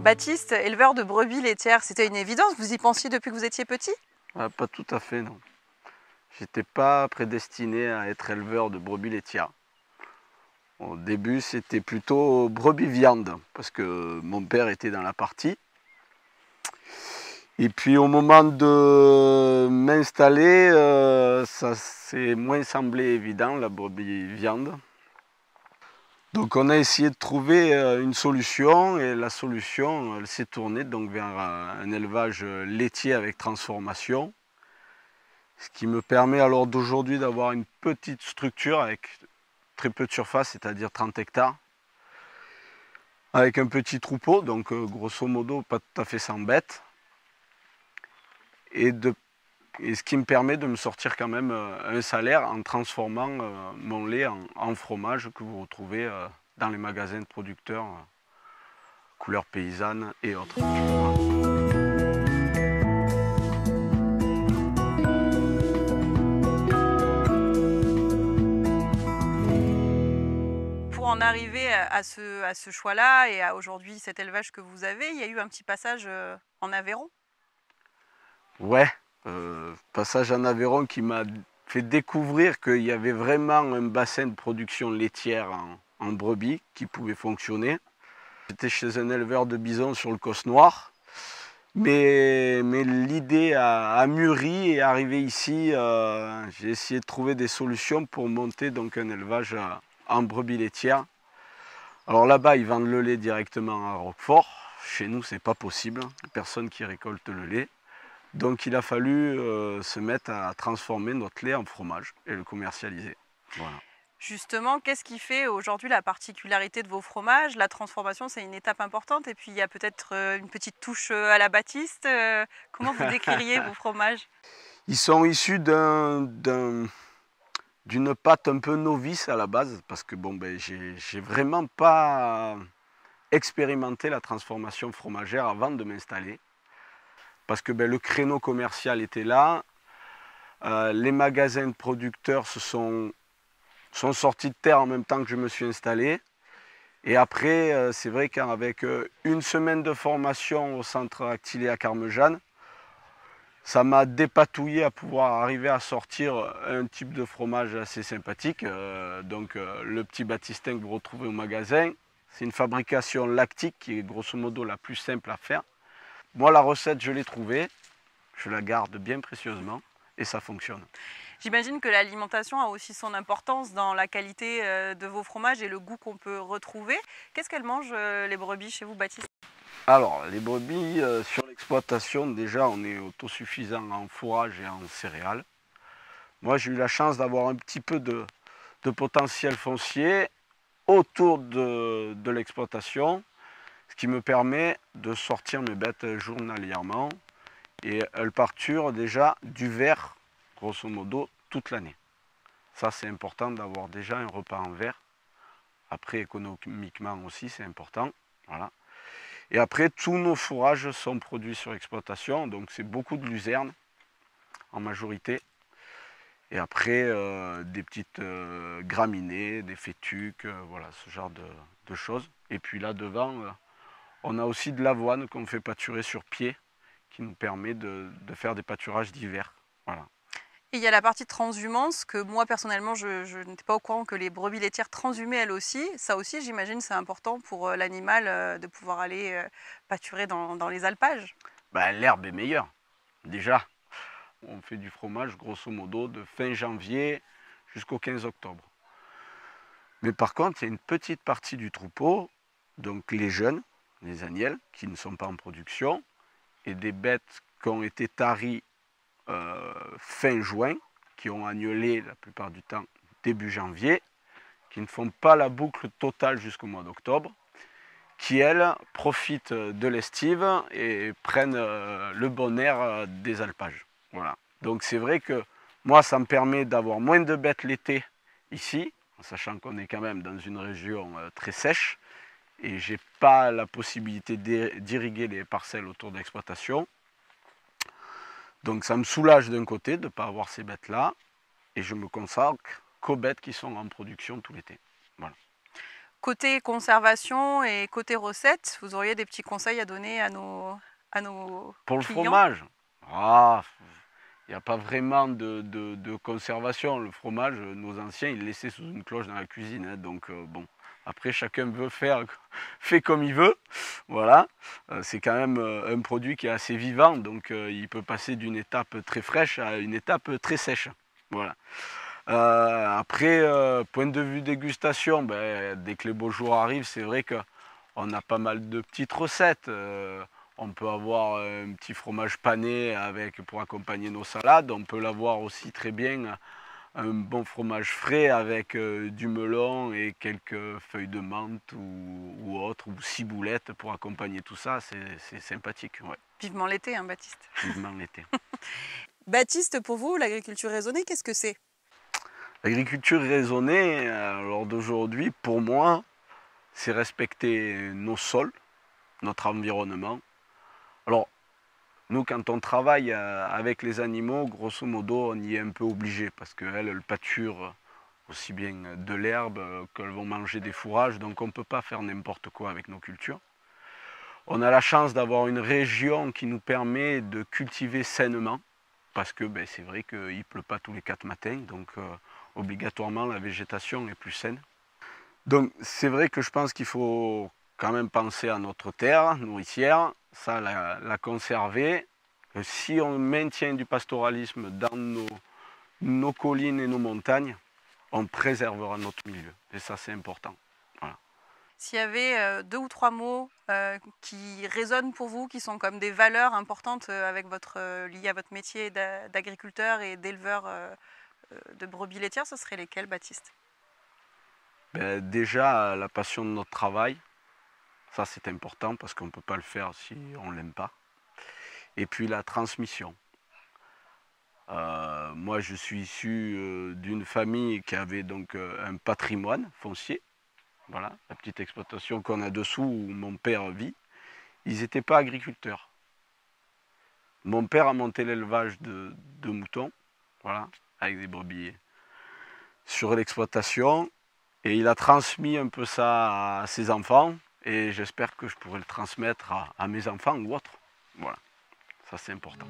Baptiste, éleveur de brebis laitières, c'était une évidence, vous y pensiez depuis que vous étiez petit? Pas tout à fait, non. J'étais pas prédestiné à être éleveur de brebis laitières. Au début, c'était plutôt brebis viande, parce que mon père était dans la partie. Et puis au moment de m'installer, ça s'est moins semblé évident, la brebis viande. Donc on a essayé de trouver une solution, et la solution, elle s'est tournée donc vers un élevage laitier avec transformation. Ce qui me permet alors d'aujourd'hui d'avoir une petite structure avec très peu de surface, c'est-à-dire 30 hectares, avec un petit troupeau, donc grosso modo pas tout à fait 100 bêtes, et ce qui me permet de me sortir quand même un salaire en transformant mon lait en fromage que vous retrouvez dans les magasins de producteurs, couleurs paysannes et autres. Pour en arriver à ce choix-là et à aujourd'hui cet élevage que vous avez, il y a eu un petit passage en Aveyron? Ouais, passage en Aveyron qui m'a fait découvrir qu'il y avait vraiment un bassin de production laitière en brebis qui pouvait fonctionner. J'étais chez un éleveur de bisons sur le Causse Noir, mais l'idée a mûri, et arrivé ici, j'ai essayé de trouver des solutions pour monter donc un élevage en brebis laitière. Alors là-bas, ils vendent le lait directement à Roquefort. Chez nous, c'est pas possible, personne qui récolte le lait. Donc il a fallu se mettre à transformer notre lait en fromage et le commercialiser. Voilà. Justement, qu'est-ce qui fait aujourd'hui la particularité de vos fromages? La transformation, c'est une étape importante et puis il y a peut-être une petite touche à la Baptiste. Comment vous décririez vos fromages? Ils sont issus d'une pâte un peu novice à la base, parce que bon, ben, j'ai vraiment pas expérimenté la transformation fromagère avant de m'installer. Parce que ben, le créneau commercial était là, les magasins de producteurs sont sortis de terre en même temps que je me suis installé. Et après, c'est vrai qu'avec une semaine de formation au centre Actilé à Carmejeanne, ça m'a dépatouillé à pouvoir arriver à sortir un type de fromage assez sympathique. Le petit Baptistin que vous retrouvez au magasin, c'est une fabrication lactique qui est grosso modo la plus simple à faire. Moi, la recette, je l'ai trouvée, je la garde bien précieusement et ça fonctionne. J'imagine que l'alimentation a aussi son importance dans la qualité de vos fromages et le goût qu'on peut retrouver. Qu'est-ce qu'elles mangent les brebis chez vous, Baptiste? Alors, les brebis, sur l'exploitation, déjà, on est autosuffisant en fourrage et en céréales. Moi, j'ai eu la chance d'avoir un petit peu de potentiel foncier autour de l'exploitation, ce qui me permet de sortir mes bêtes journalièrement, et elles parturent déjà du vert, grosso modo, toute l'année. Ça, c'est important d'avoir déjà un repas en vert. Après, économiquement aussi, c'est important. Voilà. Et après, tous nos fourrages sont produits sur exploitation, donc c'est beaucoup de luzerne en majorité. Et après, des petites graminées, des fétuques, voilà, ce genre de choses. Et puis là devant, on a aussi de l'avoine qu'on fait pâturer sur pied, qui nous permet de faire des pâturages d'hiver. Voilà. Et il y a la partie transhumance que moi personnellement je n'étais pas au courant que les brebis laitières transhumaient elles aussi. Ça aussi j'imagine c'est important pour l'animal de pouvoir aller pâturer dans les alpages. Ben, l'herbe est meilleure. Déjà, on fait du fromage grosso modo de fin janvier jusqu'au 15 octobre. Mais par contre, il y a une petite partie du troupeau, donc les jeunes, les agnelles, qui ne sont pas en production, et des bêtes qui ont été taries fin juin, qui ont agnelé la plupart du temps début janvier, qui ne font pas la boucle totale jusqu'au mois d'octobre, qui elles profitent de l'estive et prennent le bon air des alpages. Voilà. Donc c'est vrai que moi ça me permet d'avoir moins de bêtes l'été ici, en sachant qu'on est quand même dans une région très sèche, et j'ai pas la possibilité d'irriguer les parcelles autour de l'exploitation. Donc ça me soulage d'un côté de ne pas avoir ces bêtes-là, et je me consacre qu'aux bêtes qui sont en production tout l'été. Voilà. Côté conservation et côté recette, vous auriez des petits conseils à donner à nos Pour le clients? fromage, il n'y a pas vraiment de conservation. Le fromage, nos anciens, ils le laissaient sous une cloche dans la cuisine, hein, donc bon. Après, chacun veut fait comme il veut. Voilà. C'est quand même un produit qui est assez vivant, donc il peut passer d'une étape très fraîche à une étape très sèche. Voilà. Après, point de vue dégustation, ben, dès que les beaux jours arrivent, c'est vrai qu'on a pas mal de petites recettes. On peut avoir un petit fromage pané pour accompagner nos salades. On peut l'avoir aussi très bien un bon fromage frais avec du melon et quelques feuilles de menthe ou autre, ou ciboulette pour accompagner tout ça. C'est sympathique, ouais. Vivement l'été, hein, Baptiste. Vivement l'été. Baptiste, pour vous, l'agriculture raisonnée, qu'est-ce que c'est? L'agriculture raisonnée, lors d'aujourd'hui, pour moi, c'est respecter nos sols, notre environnement. Alors, nous, quand on travaille avec les animaux, grosso modo, on y est un peu obligé parce qu'elles pâturent aussi bien de l'herbe qu'elles vont manger des fourrages, donc on ne peut pas faire n'importe quoi avec nos cultures. On a la chance d'avoir une région qui nous permet de cultiver sainement parce que ben, c'est vrai qu'il ne pleut pas tous les 4 matins, donc obligatoirement la végétation est plus saine. Donc c'est vrai que je pense qu'il faut quand même penser à notre terre nourricière, ça la conserver. Si on maintient du pastoralisme dans nos collines et nos montagnes, on préservera notre milieu. Et ça c'est important. Voilà. S'il y avait 2 ou 3 mots qui résonnent pour vous, qui sont comme des valeurs importantes liées à votre métier d'agriculteur et d'éleveur de brebis laitières, ce seraient lesquels, Baptiste? Ben, déjà la passion de notre travail, ça c'est important parce qu'on ne peut pas le faire si on ne l'aime pas. Et puis la transmission. Moi je suis issu d'une famille qui avait donc un patrimoine foncier. Voilà, la petite exploitation qu'on a dessous où mon père vit. Ils n'étaient pas agriculteurs. Mon père a monté l'élevage de moutons, voilà, avec des brebis sur l'exploitation. Et il a transmis un peu ça à ses enfants. Et j'espère que je pourrai le transmettre à mes enfants ou autres. Voilà, ça c'est important.